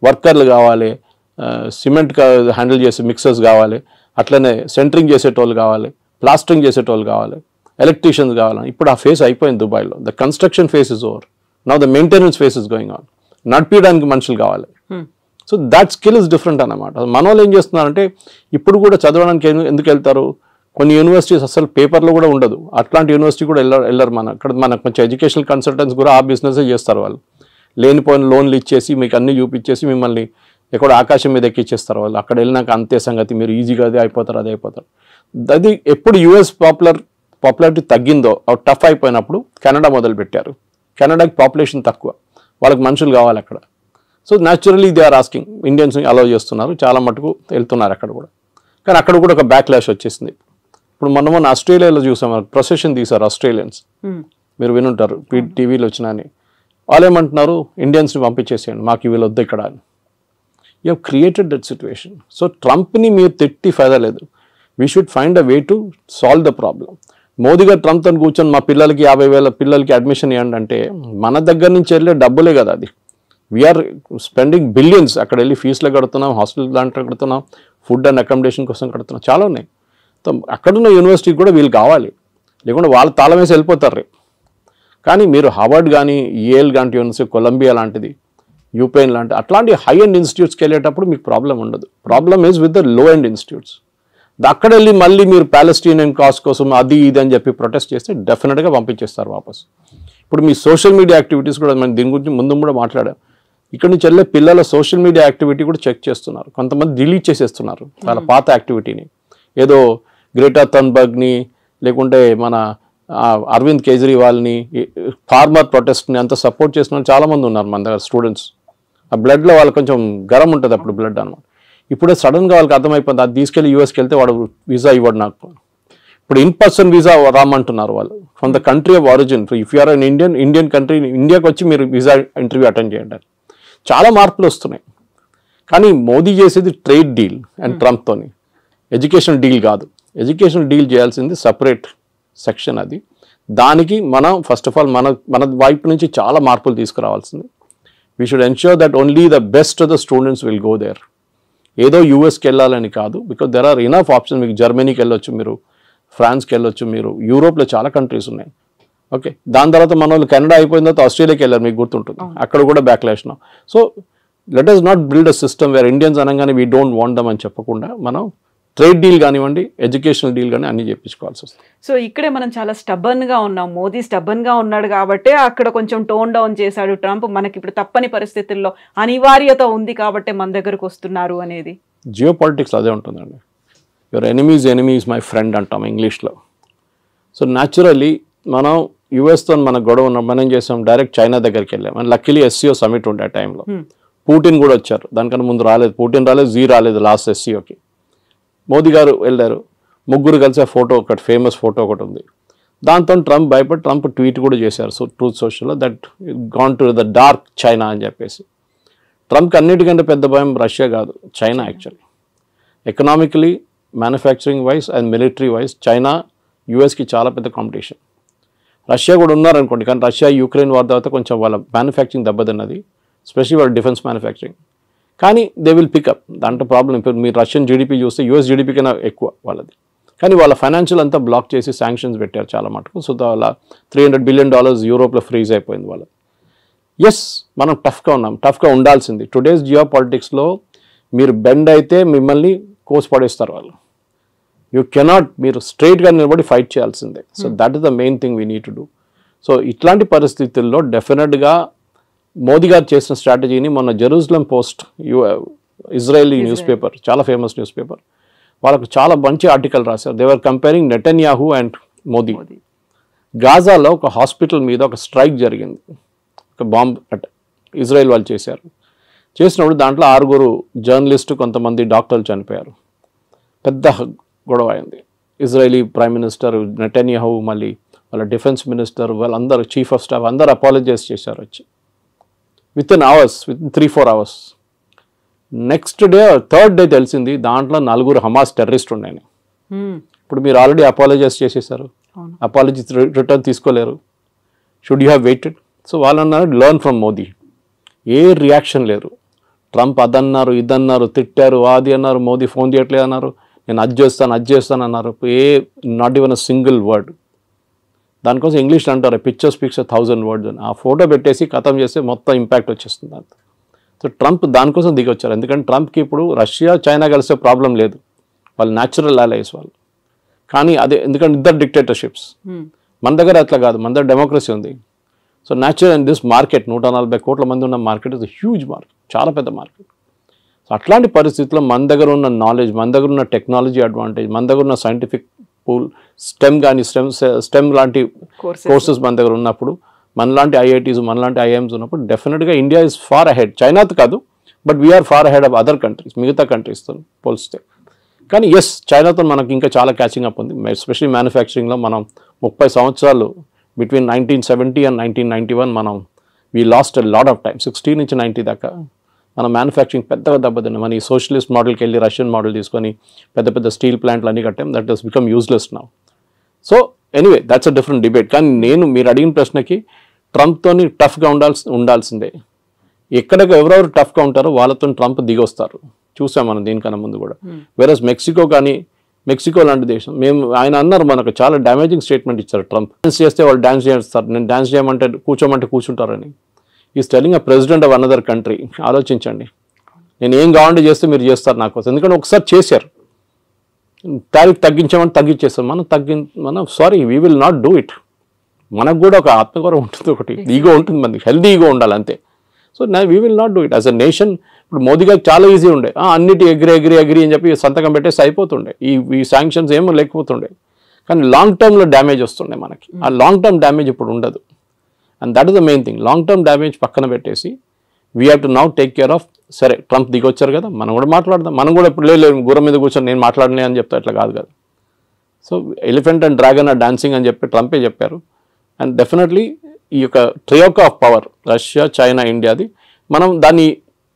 వర్కర్లు కావాలి, సిమెంట్ హ్యాండిల్ చేసే మిక్సర్స్ కావాలి, అట్లనే సెంటరింగ్ చేసేటోళ్ళు కావాలి, ప్లాస్టరింగ్ చేసేటోళ్ళు కావాలి, ఎలక్ట్రీషియన్స్ కావాలి. ఇప్పుడు ఆ ఫేస్ అయిపోయింది దుబాయ్లో. The construction face is over, now the maintenance face is going on. నడిపించడానికి మనుషులు కావాలి. So that skill is different అన్నమాట. మన వాళ్ళు ఏం చేస్తున్నారంటే ఇప్పుడు కూడా చదవడానికి ఎందుకు వెళ్తారు, కొన్ని యూనివర్సిటీస్ అసలు పేపర్లో కూడా ఉండదు, అట్లాంటి యూనివర్సిటీ కూడా వెళ్ళరు. ఇక్కడ మనకు కొంచెం ఎడ్యుకేషనల్ కన్సల్టెంట్స్ కూడా ఆ బిజినెస్ చేస్తారు. వాళ్ళు లేనిపోయిన లోన్లు ఇచ్చేసి మీకు అన్ని చూపించేసి మిమ్మల్ని ఎక్కడ ఆకాశం మీద ఎక్కిచ్చేస్తారు. వాళ్ళు అక్కడ వెళ్ళినాక అంతే సంగతి, మీరు ఈజీగా అదే అయిపోతారు. అది ఎప్పుడు యూఎస్ పాపులారిటీ తగ్గిందో, టఫ్ అయిపోయినప్పుడు కెనడా మొదలుపెట్టారు. కెనడాకి పాపులేషన్ తక్కువ, వాళ్ళకి మనుషులు కావాలి అక్కడ. So naturally they are asking, Indians allow చేస్తున్నారు, చాలా మటుకు వెళ్తున్నారు అక్కడ కూడా. కానీ అక్కడ కూడా ఒక బ్యాక్లాష్ వచ్చేసింది. ఇప్పుడు మొన్న ఆస్ట్రేలియాలో చూసాం, ప్రొసెషన్ తీశారు ఆస్ట్రేలియన్స్, మీరు వినుంటారు టీవీలో వచ్చినా అని. వాళ్ళు ఏమంటున్నారు, ఇండియన్స్ని పంపించేసేయండి, మాకు వీళ్ళు వద్దు ఇక్కడ అని. You have created that situation. So ట్రంప్ని మీరు తిట్టి ఫైదా లేదు. We should find a way to solve the problem. Modi గారు ట్రంప్తో కూర్చొని మా పిల్లలకి 50,000 పిల్లలకి అడ్మిషన్ ఇవ్వండి అంటే మన దగ్గర నుంచి వెళ్ళే డబ్బులే కదా అది. We're spending billions. అక్కడ వెళ్ళి ఫీజులు కడుతున్నాం, హాస్టల్ దాంట్లో కడుతున్నాం, ఫుడ్ అండ్ అకామిడేషన్ కోసం కడుతున్నాం, చాలా ఉన్నాయి. అక్కడున్న యూనివర్సిటీకి కూడా వీళ్ళు కావాలి, లేకుంటే వాళ్ళు తాళం వేసి వెళ్ళిపోతారు రేపు. కానీ మీరు హార్వర్డ్ కానీ, ఏఎల్ లాంటి యూనివర్సిటీ, కొలంబియా లాంటిది, యూపెన్ లాంటి అట్లాంటి హై ఎండ్ ఇన్స్టిట్యూట్స్కి వెళ్ళేటప్పుడు మీకు ప్రాబ్లం ఉండదు. Problem is with the low end institutes. అక్కడ వెళ్ళి మళ్ళీ మీరు ప్యాలెస్టీనియన్ కాజ్ కోసం అది ఇది అని చెప్పి ప్రొటెస్ట్ చేస్తే డెఫినెట్గా పంపించేస్తారు వాపస్. ఇప్పుడు మీ సోషల్ మీడియా యాక్టివిటీస్ కూడా మనం దీని గురించి ముందు కూడా మాట్లాడాం. ఇక్కడ నుంచి వెళ్ళే పిల్లల సోషల్ మీడియా యాక్టివిటీ కూడా చెక్ చేస్తున్నారు. కొంతమంది డిలీట్ చేసేస్తున్నారు వాళ్ళ పాత యాక్టివిటీని. ఏదో గ్రేటా థన్బర్గ్ని లేకుంటే మన అరవింద్ కేజ్రీవాల్ని, ఫార్మర్ ప్రొటెస్ట్ని అంత సపోర్ట్ చేసిన వాళ్ళు చాలామంది ఉన్నారు మన దగ్గర స్టూడెంట్స్. ఆ బ్లడ్లో వాళ్ళు కొంచెం గరం ఉంటుంది అప్పుడు బ్లడ్ అనమాట. ఇప్పుడే సడన్గా వాళ్ళకి అర్థమైపోయింది, అది తీసుకెళ్ళి యూఎస్కి వెళ్తే వాడు వీసా ఇవ్వడు నాకు. ఇప్పుడు ఇన్ పర్సన్ వీసా రామంటున్నారు వాళ్ళు from the country of origin. If you're an Indian country, ఇండియాకి వచ్చి మీరు వీసా ఇంటర్వ్యూ అటెండ్ చేయండి. చాలా మార్పులు వస్తున్నాయి. కానీ మోదీ చేసేది ట్రేడ్ డీల్ అండ్ ట్రంప్తోని, ఎడ్యుకేషన్ డీల్ కాదు. ఎడ్యుకేషన్ డీల్ చేయాల్సింది సపరేట్ సెక్షన్ అది. దానికి మనం ఫస్ట్ ఆఫ్ ఆల్ మన వైపు నుంచి చాలా మార్పులు తీసుకురావాల్సింది. We should ensure that only the best of the students will go there. ఏదో యూఎస్కి వెళ్ళాలని కాదు, because there are enough options. మీకు జర్మనీకి వెళ్ళొచ్చు, మీరు ఫ్రాన్స్కి వెళ్ళొచ్చు, మీరు యూరోప్లో చాలా కంట్రీస్ ఉన్నాయి. ఓకే, దాని తర్వాత మన వాళ్ళు కెనడా అయిపోయిన తర్వాత ఆస్ట్రేలియాకి వెళ్ళారు, మీకు గుర్తుంటుంది, అక్కడ కూడా backlash. So let us not build a system wear Indians అనగానే వీ డోంట్ వాంట్ దమ్ అని చెప్పకుండా మనం ట్రేడ్ డీల్ కానివ్వండి, ఎడ్యుకేషనల్ డీల్ కానీ అన్ని చేయించుకోవాల్సి వస్తుంది. సో ఇక్కడే మనం చాలా స్టబర్న్గా ఉన్నాం. మోదీ స్టబర్న్గా ఉన్నాడు కాబట్టి అక్కడ కొంచెం టోన్ డౌన్ చేశాడు ట్రంప్. మనకి ఇప్పుడు తప్పని పరిస్థితుల్లో అనివార్యత ఉంది కాబట్టి మన దగ్గరకు వస్తున్నారు అనేది. జియో పాలిటిక్స్ అదే ఉంటుందండి. యువర్ ఎనిమీస్ మై ఫ్రెండ్ అంటాం ఇంగ్లీష్లో. సో న్యాచురల్లీ మనం యుఎస్తో మన గొడవ ఉన్న మనం ఏం చేసాం, డైరెక్ట్ చైనా దగ్గరికి వెళ్ళాం. అండ్ లక్కీలీ SCO సమిట్ ఉండే ఆ టైంలో పుటిన్ కూడా వచ్చారు. దానికన్నా ముందు రాలేదు, పుటిన్ రాలేదు, జీ రాలేదు లాస్ట్ SCOకి. మోదీ గారు వెళ్ళారు, ముగ్గురు కలిసి ఆ ఫోటో ఒకటి ఫేమస్ ఫోటో ఒకటి ఉంది. దాంతో ట్రంప్ భయపడి ట్రంప్ ట్వీట్ కూడా చేశారు ట్రూత్ సోషల్లో, that gone to the dark China అని చెప్పేసి. ట్రంప్కి అన్నిటికంటే పెద్ద భయం రష్యా కాదు, China. Actually economically, manufacturing wise and military wise China యూఎస్కి చాలా పెద్ద కాంపిటీషన్. రష్యా కూడా ఉన్నారనుకోండి, కానీ రష్యా యుక్రెయిన్ వార్ తర్వాత కొంచెం వాళ్ళ మ్యానుఫ్యాక్చరింగ్ దెబ్బతిన్నది, స్పెషల్లీ వాళ్ళ డిఫెన్స్ మ్యానుఫ్యాక్చరింగ్. కానీ దే విల్ పికప్, దాంట్లో ప్రాబ్లం. ఇప్పుడు మీరు రష్యన్ జీడిపి చూస్తే యూఎస్ జీడిపి కన్నా ఎక్కువ వాళ్ళది. కానీ వాళ్ళ ఫైనాన్షియల్ అంతా బ్లాక్ చేసి శాంక్షన్స్ పెట్టారు చాలా మటుకు. సో వాళ్ళ $300 బిలియన్ యూరోప్లో ఫ్రీజ్ అయిపోయింది వాళ్ళది. ఎస్, మనం టఫ్గా ఉన్నాం, టఫ్గా ఉండాల్సింది. టుడేస్ జియో పాలిటిక్స్లో మీరు బెండ్ అయితే మిమ్మల్ని కోసి పడేస్తారు వాళ్ళు. యూ కెనాట్, మీరు స్ట్రైట్గా నిలబడి ఫైట్ చేయాల్సిందే. So that is the main thing we need to do. So ఇట్లాంటి పరిస్థితుల్లో డెఫినెట్గా మోదీ గారు చేసిన స్ట్రాటజీని మొన్న Jerusalem Post, Israeli news paper, చాలా ఫేమస్ న్యూస్ పేపర్, వాళ్ళకు చాలా మంచి ఆర్టికల్ రాశారు. They were comparing Netanyahu and Modi. గాజాలో ఒక హాస్పిటల్ మీద ఒక స్ట్రైక్ జరిగింది, ఒక బాంబ్ అటాక్ ఇజ్రాయెల్ వాళ్ళు చేశారు. చేసినప్పుడు దాంట్లో 6 జర్నలిస్టు, కొంతమంది డాక్టర్లు చనిపోయారు. పెద్ద గొడవ అయింది. ఇజ్రాయలీ ప్రైమ్ మినిస్టర్ నెతన్యాహు, మళ్ళీ వాళ్ళ డిఫెన్స్ మినిస్టర్, వాళ్ళందరూ చీఫ్ ఆఫ్ స్టాఫ్ అందరూ అపాలజైజ్ చేశారు వచ్చి. Within 3-4 hours. Next day, third day తెలిసింది దాంట్లో 4 హమాస్ టెర్రరిస్ట్ ఉన్నాయని. ఇప్పుడు మీరు ఆల్రెడీ అపాలజైజ్ చేసేసారు, అపాలజీ రిటర్న్ తీసుకోలేరు. Should you have weighted? So వాళ్ళు అన్నారు learn from Modi. A reaction లేరు. ట్రంప్ అదన్నారు, ఇదన్నారు, తిట్టారు, అది అన్నారు, మోదీ ఫోన్ చేయట్లేదు అన్నారు, నేను అది చేస్తాను అన్నారు. Not even a single word. దానికోసం ఇంగ్లీష్లో అంటారు పిక్చర్ స్పీక్స్ 1000 words అని. ఆ ఫోటో పెట్టేసి ఖతం చేస్తే మొత్తం ఇంపాక్ట్ వచ్చేస్తుంది అంత. సో ట్రంప్ దానికోసం దిగి వచ్చారు. ఎందుకంటే ట్రంప్కి ఇప్పుడు రష్యా చైనా కలిసే ప్రాబ్లం లేదు, వాళ్ళు న్యాచురల్ అలైస్ వాళ్ళు. కానీ అదే ఎందుకంటే ఇద్దరు డిక్టేటర్షిప్స్. మన దగ్గర అట్లా కాదు, మన దగ్గర డెమోక్రసీ ఉంది. So natural and this market 140 కోట్ల మంది ఉన్న మార్కెట్ ఇస్ హ్యూజ్ మార్కెట్, చాలా పెద్ద మార్కెట్. సో అట్లాంటి పరిస్థితుల్లో మన దగ్గర ఉన్న నాలెడ్జ్, మన దగ్గర ఉన్న టెక్నాలజీ అడ్వాంటేజ్, మన దగ్గర ఉన్న సైంటిఫిక్ పూల్, స్టెమ్ కానీ స్టెమ్ లాంటి కోర్సెస్ మన దగ్గర ఉన్నప్పుడు, మనలాంటి IITs, మనలాంటి IIMs ఉన్నప్పుడు డెఫినెట్గా ఇండియా ఇస్ ఫార్ అహెడ్. చైనాతో కాదు, but we're far ahead of other countries, మిగతా కంట్రీస్తో పోలిస్తే. కానీ ఎస్, చైనాతో మనకి ఇంకా చాలా క్యాచింగ్ అప్ ఉంది. ఎస్పెషల్లీ మ్యానుఫ్యాక్చరింగ్లో మనం 30 సంవత్సరాలు బిట్వీన్ 1970 and 1991 మనం we lost a lot of time. 60 నుంచి 90 దాకా మన మ్యానుఫ్యాక్చరింగ్ పెద్దగా దెబ్బతిన్నాం. మన ఈ సోషలిస్ట్ మోడల్కి వెళ్ళి రష్యన్ మోడల్ తీసుకొని పెద్ద పెద్ద స్టీల్ ప్లాంట్లు అన్నీ కట్టాం. That has become useless now. So anyway that's a different debate. కానీ మీరు అడిగిన ప్రశ్నకి ట్రంప్తోని టఫ్గా ఉండాల్సిందే. ఎక్కడికి ఎవరెవరు టఫ్గా ఉంటారో వాళ్ళతో ట్రంప్ దిగొస్తారు. చూసాం మనం దీనికన్నా ముందు కూడా. వేరస్ మెక్సికో కానీ, మెక్సికో లాంటి దేశం, ఆయన అన్నారు మనకు చాలా డ్యామేజింగ్ స్టేట్మెంట్ ఇచ్చారు ట్రంప్. డాన్స్ చేస్తే వాళ్ళు డాన్స్ చేస్తారు, నేను డాన్స్ చేయమంటే కూర్చోమంటే కూర్చుంటారని. Is telling a president of another country. ఆలోచించండి, నేను ఏం కావాలంటే చేస్తే మీరు చేస్తారు నా కోసం. ఎందుకంటే ఒకసారి చేశారు, టారిఫ్ తగ్గించామని తగ్గించేస్తాం. మనం sorry, we will not do it. మనకు కూడా ఒక ఆత్మగౌరవం ఉంటుంది, ఒకటి ఈగో ఉంటుంది, మనకి హెల్దీ ఈగో ఉండాలి అంతే. So we will not do it as a nation. ఇప్పుడు మోదీ గారికి చాలా ఈజీ ఉండే, అన్నిటి ఎగ్రీ అని చెప్పి సంతకం పెట్టేసి అయిపోతుండే, ఈ శాంక్షన్స్ ఏమో లేకపోతుండే. కానీ లాంగ్ టర్మ్లో డ్యామేజ్ వస్తుండే మనకి. ఆ లాంగ్ టర్మ్ డ్యామేజ్ ఇప్పుడు ఉండదు. And that is the main thing. Long term damage పక్కన పెట్టేసి we have to now take care of. సరే, ట్రంప్ దిగొచ్చారు కదా, మనం కూడా మాట్లాడదాం. మనం కూడా ఇప్పుడు లేదు గుర్రం మీద కూర్చొని నేను మాట్లాడలే అని చెప్తా, ఇట్లా కాదు కదా. So elephant and dragon are dancing అని చెప్పి ట్రంపే చెప్పారు. అండ్ డెఫినెట్లీ ఈ యొక్క troika of power Russia, China, ఇండియాది మనం దాన్ని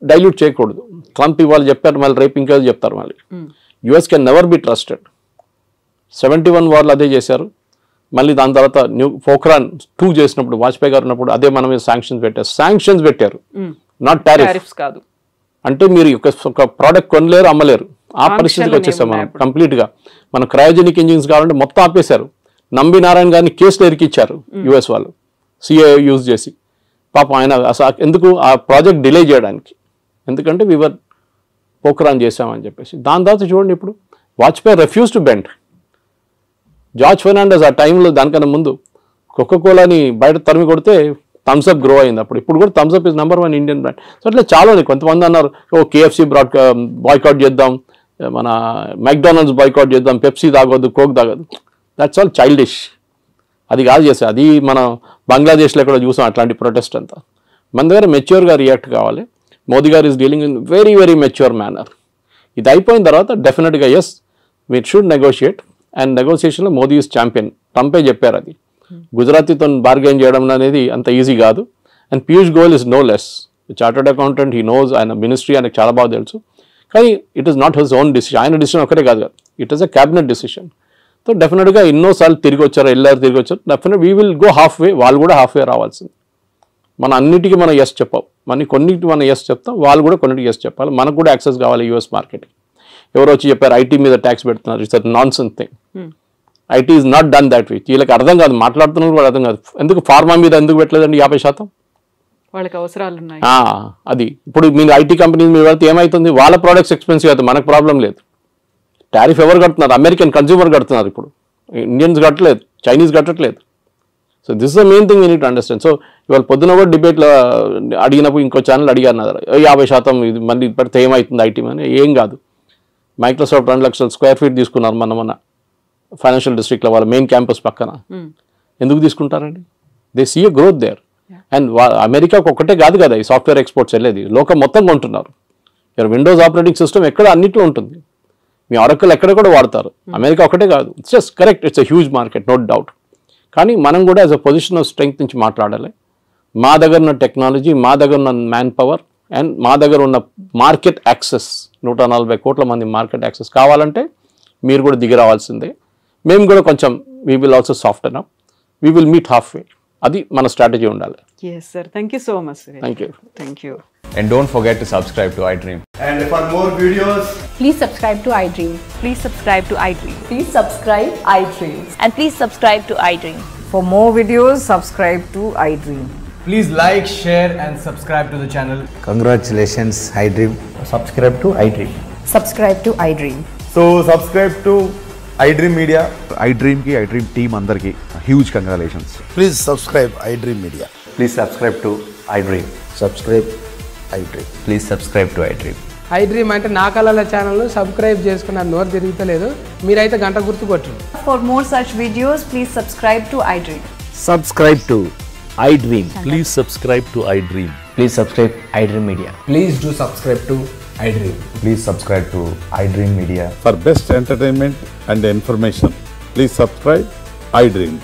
డైల్యూట్ చేయకూడదు. ట్రంప్ ఇవాళ చెప్పారు, మళ్ళీ రేపు ఇంకా చెప్తారు. మళ్ళీ US can never be trusted. 71 వార్లు అదే చేశారు. మళ్ళీ దాని తర్వాత పోఖ్రాన్ 2 చేసినప్పుడు, వాజ్పేయి గారు ఉన్నప్పుడు అదే మన మీద శాంక్షన్స్ పెట్టారు, నాట్ టారిఫ్స్ కాదు. అంటే మీరు ఒక ప్రోడక్ట్ కొనలేరు, అమ్మలేరు, ఆ పరిస్థితికి వచ్చేసాం మనం కంప్లీట్గా. మన క్రయోజెనిక్ ఇంజిన్స్ కావాలంటే మొత్తం ఆపేశారు. నంబి నారాయణ గారిని కేసులో ఇరికిచ్చారు యుఎస్ వాళ్ళు, సిఏ యూజ్ చేసి. పాపం ఆయన అసలు ఎందుకు ఆ ప్రాజెక్ట్ డిలే చేయడానికి, ఎందుకంటే వివర్ పోక్రాన్ చేసామని చెప్పేసి. దాని తర్వాత చూడండి ఇప్పుడు Vajpayee refuse to bend. George Fernandes ఆ టైంలో దానికన్నా ముందు కోకోకోలాని బయట తరిమి కొడితే థమ్స్అప్ గ్రో అయింది అప్పుడు. ఇప్పుడు కూడా Thums Up is #1 Indian brand. So అట్లా చాలా ఉంది. కొంతమంది అన్నారు కేఎఫ్సి బాయ్కాట్ చేద్దాం, మన మెక్డానల్డ్స్ బాయ్కాట్ చేద్దాం, పెప్సీ తాగొద్దు, కోక్ తాగొద్దు. That's all childish. అది కాదు చేస్తే, అది మనం బంగ్లాదేశ్లో కూడా చూసాం అట్లాంటి ప్రొటెస్ట్ అంతా. మన దగ్గర మెచ్యూర్గా రియాక్ట్ కావాలి. మోదీ గారు is dealing in very very mature manner. ఇది అయిపోయిన తర్వాత డెఫినెట్గా yes we should negotiate. And నెగోషియేషన్లో మోదీ ఈజ్ ఛాంపియన్. ట్రంపే చెప్పారు అది. గుజరాతీతో బార్గెన్ చేయడం అనేది అంత ఈజీ కాదు. And Piyush Goyal is no less chartered accountant. He knows, ఆయన మినిస్ట్రీ ఆయనకు చాలా బాగా తెలుసు. కానీ it is not his own decision. ఆయన డిసిషన్ ఒకటే కాదు కదా, it is a cabinet decision. So డెఫినెట్గా ఎన్నోసార్లు తిరిగి వచ్చారు, తిరిగి వచ్చారు. Definite we will go half వే. వాళ్ళు కూడా హాఫ్ వే రావాల్సింది. మన అన్నిటికీ మనం ఎస్ చెప్పాం, కొన్నిటికి మనం ఎస్ చెప్తాం, వాళ్ళు కూడా కొన్నిటికి ఎస్ చెప్పాలి. మనకు కూడా యాక్సెస్ కావాలి యూఎస్ మార్కెట్. ఎవరు వచ్చి చెప్పారు ఐటీ మీద ట్యాక్స్ పెడుతున్నారు, it's non sense thing. IT is not done that way. వీళ్ళకి అర్థం కాదు, మాట్లాడుతున్నారు కూడా అర్థం కాదు. ఎందుకు ఫార్మా మీద ఎందుకు పెట్టలేదండి 50%? వాళ్ళకి అవసరాలు ఉన్నాయి. అది ఇప్పుడు మీరు ఐటీ కంపెనీ మీద పెడితే ఏమవుతుంది, వాళ్ళ ప్రోడక్ట్స్ ఎక్స్పెన్సివ్ అవుతుంది, మనకు ప్రాబ్లం లేదు. టారిఫ్ ఎవరు కడుతున్నారు? అమెరికన్ కన్స్యూమర్ కడుతున్నారు. ఇప్పుడు ఇండియన్స్ కట్టలేదు, చైనీస్ కట్టట్లేదు. So this the main thing you need to understand. So ఇవాళ పొద్దున కూడా డిబేట్లో అడిగినప్పుడు ఇంకో ఛానల్ అడిగారు 50% ఇది మళ్ళీ పెడితే ఏమవుతుంది ఐటీ అని. ఏం కాదు. మైక్రోసాఫ్ట్ 2 లక్షల స్క్వేర్ ఫీట్ తీసుకున్నారు మన ఫైనాన్షియల్ డిస్ట్రిక్ట్లో, వాళ్ళ మెయిన్ క్యాంపస్ పక్కన. ఎందుకు తీసుకుంటారండి? They see a growth there. And అమెరికాకు ఒక్కటే కాదు కదా ఈ సాఫ్ట్వేర్ ఎక్స్పోర్ట్స్ వెళ్ళేది, లోకం మొత్తం కొంటున్నారు. విండోస్ ఆపరేటింగ్ సిస్టమ్ ఎక్కడ అన్నిట్లో ఉంటుంది, మీ ఆరకల్ ఎక్కడ కూడా వాడతారు. అమెరికా ఒకటే కాదు. It's just correct, it's a huge market, no doubt. కానీ మనం కూడా as a position of strength నుంచి మాట్లాడాలి. మా దగ్గర ఉన్న టెక్నాలజీ, మా దగ్గర ఉన్న మ్యాన్ పవర్ అండ్ మా దగ్గర ఉన్న మార్కెట్ యాక్సెస్, 140 కోట్ల మంది మార్కెట్ యాక్సెస్ కావాలంటే మీరు కూడా దిగి రావాల్సిందే. మేము కూడా కొంచెం we will also soften up, we will meet half way. అది మన స్ట్రాటజీ ఉండాలి. Yes sir, thank you so much. Thank you. And don't forget to subscribe to iDream. And for more videos, Please subscribe to iDream. Please subscribe to iDream. Please subscribe iDream. And please subscribe to iDream. For more videos, subscribe to iDream. please like, share and subscribe to the channel. Congratulations, iDream. Subscribe to iDream. Subscribe to iDream. So subscribe to iDream Media. iDream team andarki huge congratulations. Please subscribe iDream Media. Please subscribe to iDream. Subscribe iDream. Please subscribe to iDream. iDream అంటే నా కళల channel subscribe చేసుకున్న నోరు తిరుగుతలేదు, మీరైతే గంట గుర్తు కొట్టండి. For more such videos, please subscribe to iDream. Subscribe to iDream. Please subscribe to iDream. Please subscribe iDream Media. Please do subscribe to iDream. Please subscribe to iDream Media. For best entertainment and information, please subscribe iDream.